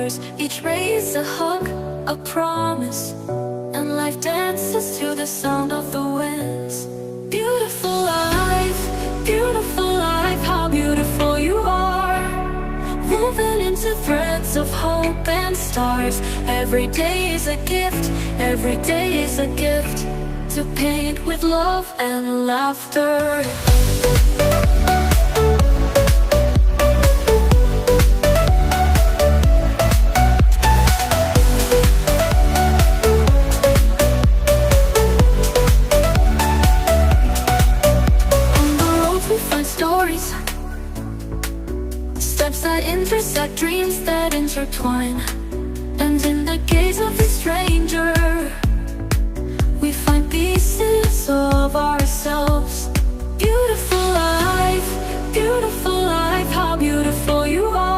colors. Each ray is a hug, a promise, and life dances to the sound of the winds. Beautiful life, how beautiful you are. Woven into threads of hope and stars. Every day is a gift, every day is a gift, to paint with love and laughter. Stories, steps that intersect, dreams that intertwine. And in the gaze of a stranger, we find pieces of our